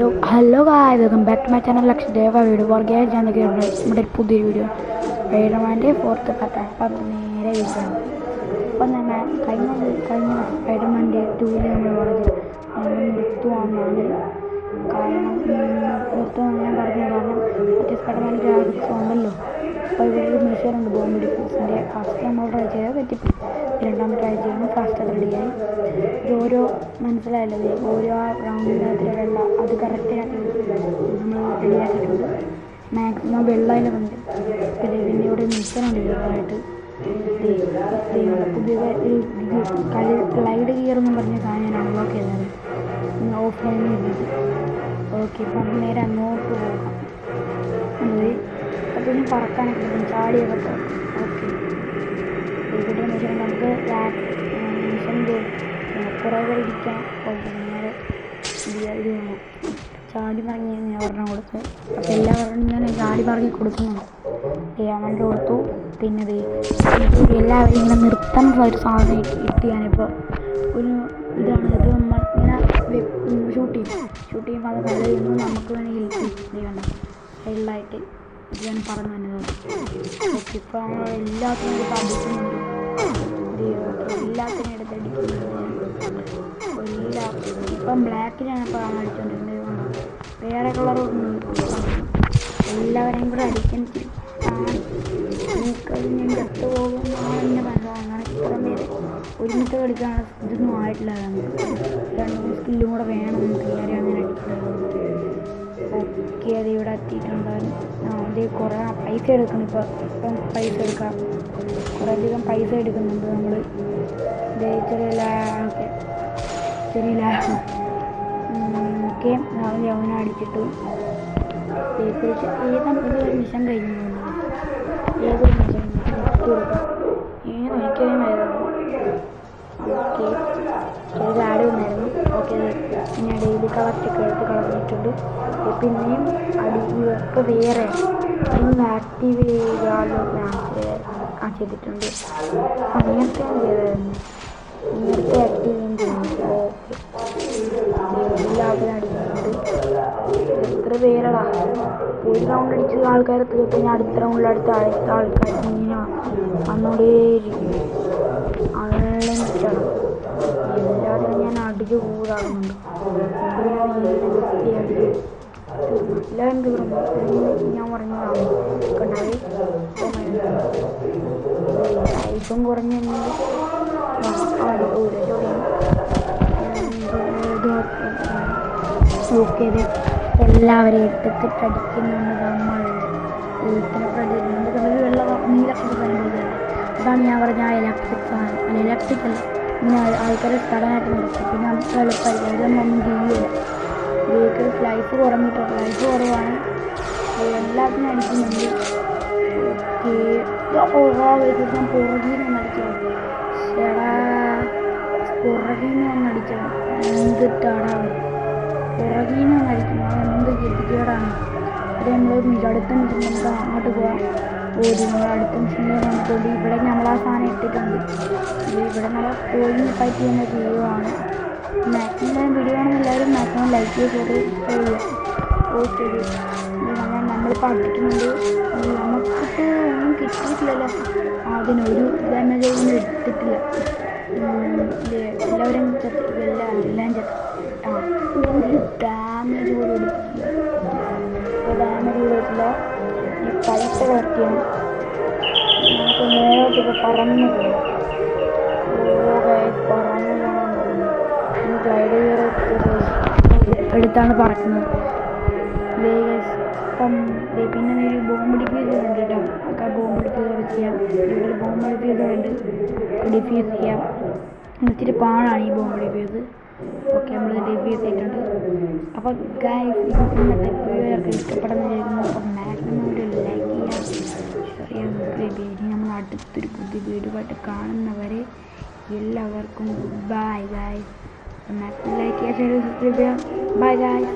Hello guys, welcome back to my channel ലക്ഷദേവ video വർഗീയ നമ്മുടെ പുതിയൊരു വീഡിയോ സ്പൈഡർമാൻ്റെ ഫോർത്ത് പാർട്ടാണ്. അപ്പം നേരെ വീഡിയോ അപ്പം ഞങ്ങൾ കഴിഞ്ഞ സ്പൈഡർമാൻ്റെ 2 നമ്മൾ പറഞ്ഞത് നമ്മൾ നിർത്തുവാന്നാണ്. കാരണം നിർത്തുവാന്ന് ഞാൻ പറഞ്ഞത് കാരണം മറ്റേ സ്പൈഡർമാൻ്റെ ഗ്രാഫിക്സ് ഉണ്ടല്ലോ. അപ്പോൾ ഇവിടെ ഒരു മിഷനുണ്ട് ബോംബ് ഡിഫൻസിൻ്റെ. ഫസ്റ്റ് നമ്മൾ ട്രൈ ചെയ്താൽ തെറ്റിപ്പോയി, രണ്ടാമത് ട്രൈ ചെയ്യുമ്പോൾ ഫാസ്റ്റ് റെഡിയായി. ഇത് ഓരോ മനസ്സിലായല്ലോ, ഓരോ റൗണ്ടിനകത്തിലുള്ള അത് കറക്റ്റായിട്ട് നമ്മൾ റെഡിയാക്കിയിട്ടുണ്ട്. മാക്സിമം വെള്ളയിൽ വന്ന് പിന്നെ ഇവിടെ മിഷനുണ്ട് ചെറുതായിട്ട്. പുതിയ ക്ലൈഡ് ഗിയർ എന്ന് പറഞ്ഞ സാധനം ഞാൻ അൺലോക്ക് ചെയ്തത് ഓഫ്ലൈനിൽ ഇരുന്നിട്ട്. ഓക്കെ, ഇപ്പം നമുക്ക് നേരെ അങ്ങോട്ട് പോകാം. അതൊന്നും പറക്കാനൊക്കെ പറ്റും, ചാടിയൊക്കെ പോകാം. ഓക്കെ, ഇവിടെ മിഷൻ നമുക്ക് മിഷൻ്റെ കുറേ പേര് ഇരിക്കാം. ഓക്കെ, നേരെ ഇത് വേണം ചാടി മറങ്ങി ഞാൻ പറഞ്ഞ കൊടുത്ത്. അപ്പോൾ എല്ലാവരും ഞാൻ ചാടി മറങ്ങി കൊടുക്കുന്നുണ്ട്. അവൻ്റെ കൊടുത്തു. പിന്നെ എല്ലാവരും ഇങ്ങനെ നിർത്തുന്ന ഒരു സാധനം ഇട്ട് ഞാനിപ്പോൾ ഒരു ഇതാണ്. ഇത് നമ്മൾ ഇങ്ങനെ ഷൂട്ട് ചെയ്യുമ്പോൾ അത് കള ചെയ്യുമ്പോൾ നമുക്ക് വേണമെങ്കിൽ ചെയ്യണം സൈഡിലായിട്ട്. ഇത് ഞാൻ പറഞ്ഞു തന്നത്. ഓക്കെ, ഇപ്പോൾ നമ്മൾ എല്ലാത്തിനും എടുത്ത് അടിക്കുന്നുണ്ട്. എല്ലാത്തിനും എടുത്ത് അടിക്കുന്നുണ്ട്. ഇപ്പം ബ്ലാക്കിനാണ് ഇപ്പോൾ അടിച്ചുകൊണ്ടിരുന്നത്. വേറെ കളറുണ്ട്. എല്ലാവരെയും കൂടെ അടിക്കാൻ ഞാൻ ചത്തു പോകുന്നതാണ് എൻ്റെ മനസ്സിലാകും. അങ്ങനെ ഇത്ര പേര് ഒരുമിച്ച് കളിക്കാണ്. ഇതൊന്നും ആയിട്ടില്ല. നമുക്ക് 2 സ്കില്ലും കൂടെ വേണം നമുക്ക് എല്ലാവരും അങ്ങനെ അടിക്കുന്നത്. ഓക്കെ, അത് ഇവിടെ എത്തിയിട്ടുണ്ടായിരുന്നു. അത് കുറേ പൈസ എടുക്കണം. ഇപ്പം പൈസ എടുക്കാം. കുറേ അധികം പൈസ എടുക്കുന്നുണ്ട് നമ്മൾ. ചെറിയ ഓക്കെ, അവനെ അടിച്ചിട്ട് ഏതാണ് ഇതൊരു മിഷൻ കഴിഞ്ഞു. ഏതൊരു മിഷൻ കൊടുക്കാം എനിക്കറിയാൻ വരുന്നത്. ഓക്കെ, ചെറിയ ആഡ് വന്നായിരുന്നു. ഓക്കെ, പിന്നെ ഡെയിലി കളക്റ്റൊക്കെ എടുത്ത് കളഞ്ഞിട്ടുണ്ട്. പിന്നെയും ഇതൊക്കെ വേറെ ഒന്ന് ആക്റ്റീവ് ചെയ്യാലോ ചെയ്തിട്ടുണ്ട്. അങ്ങനത്തെ ഞാൻ ചെയ്തായിരുന്നു. നേരത്തെ ആക്റ്റീവ് ചെയ്യാൻ ചെയ്യുന്നു. ഓക്കെ, എല്ലാവരും അടിക്കുന്നുണ്ട്. എത്ര പേരടാ, ഒരു റൗണ്ട് അടിച്ച് ആൾക്കാരെ തീർത്ത് ഞാൻ അടുത്ത റൗണ്ടിലടുത്ത ആൾക്കാർ ഇങ്ങനെ വന്നുകൊണ്ടേയിരിക്കും. അൺലിമിറ്റഡ് എല്ലാവരും ഞാൻ അടിച്ച് കൂടാകുന്നുണ്ട്. എല്ലാവരും തീർന്നു. ഞാൻ പറഞ്ഞതാണ് കണ്ടായി ഇപ്പം കുറഞ്ഞ നോക്കിയത് എല്ലാവരെയും എടുത്തിട്ട് അടിക്കുന്നുണ്ട്. നമ്മൾ നീലൊക്കെ പറയുന്നത് അതാണ് ഞാൻ പറഞ്ഞ ഇലക്ട്രിക് സാധനം. ഇലക്ട്രിക് അല്ല, ഇങ്ങനെ ആൾക്കാരെ സഡനായിട്ട് നിർത്തും. പിന്നെ നമുക്ക് എളുപ്പമായിരിക്കും. ഇതൊന്നും ചെയ്യില്ല. വെഹിക്കിൾസ് ലൈഫ് കുറഞ്ഞിട്ടുണ്ട്. ലൈഫ് കുറവാണ്. എല്ലാത്തിനും അടിക്കുന്നുണ്ട്. വെഹിക്കിൾസ് ഞാൻ പുറകിൽ നിന്ന് അടിക്കണം. പുറകിൽ നിന്ന് അടിക്കണം. എന്തിട്ടാണ് പുറകിൽ നിന്ന് അടിക്കുന്നത്? എന്ത് ഗതികേടാണ്. അത് നമ്മൾ അടുത്ത മിഷൻ നമുക്ക് അങ്ങോട്ട് പോകാം. നമ്മൾ അടുത്ത മിഷനിൽ വന്നിട്ടുണ്ട്. ഇവിടെ നമ്മൾ ആ സാധനം ഇട്ടിട്ടുണ്ട്. ഇവിടെ നമ്മൾ പോയി ഫൈറ്റ് ചെയ്യുന്ന ചെയ്യുവാണ്. മാക്സിമം വീഡിയോ ആണെങ്കിൽ എല്ലാവരും മാക്സിമം ലൈക്ക് ചെയ്ത് ചെയ്യുക. ഓക്കെ, നമ്മളിപ്പോൾ അടിക്കുന്നുണ്ട്. നമുക്കിട്ട് ഒന്നും കിട്ടിയിട്ടില്ലല്ലോ. അതിനൊരു ഡാമേജ് ഒന്നും എടുത്തിട്ടില്ല. എല്ലാവരും എല്ലാം ഒരു ഡാമേജ് പോലും എടുത്തിട്ടില്ല. ഈ പൈസ കളക്ട് ചെയ്യണം. നമുക്ക് നേരത്തെ ഇപ്പോൾ പറന്നു പോകാം. പറന്നു പോകാൻ പോകുന്നു. ക്ലൈഡ് ഗിയർ എടുത്താണ് പറക്കുന്നത്. ഇപ്പം പിന്നെ ഒരു ബോംബ് ഡിഫ്യൂസ് ഉണ്ട് കേട്ടോ. നമുക്ക് ആ ബോംബ് ഡിഫ്യൂസ് ചെയ്യാം. ഇവിടെ ഒരു ബോംബ് ഡിഫ്യൂസ് ഉണ്ട്, ഡിഫ്യൂസ് ചെയ്യാം. ഇച്ചിരി പാടാണ് ഈ ബോംബ് ഡിഫ്യൂസ്. ഓക്കെ, നമ്മൾ ഡിഫ്യൂസ് ചെയ്തിട്ടുണ്ട്. അപ്പോൾ ഗൈസ്, ഇന്നത്തെ വീഡിയോ ഇഷ്ടപ്പെടുന്ന വിചാരിക്കുന്നു. അപ്പം മാക്സിമം ഒരു ലൈക്ക് ചെയ്യാം, ഷെയർ ചെയ്യാൻ സബ്സ്ക്രൈബ് ചെയ്യാം. ഇനി നമ്മൾ അടുത്തൊരു പുതിയ വീഡിയോ ആയിട്ട് കാണുന്നവരെ എല്ലാവർക്കും ബൈ ഗൈസ്. മാക്സിമം ലൈക്ക് ചെയ്യുക, ഷെയർ ചെയ്യുക, സബ്സ്ക്രൈബ് ചെയ്യുക. Bye guys.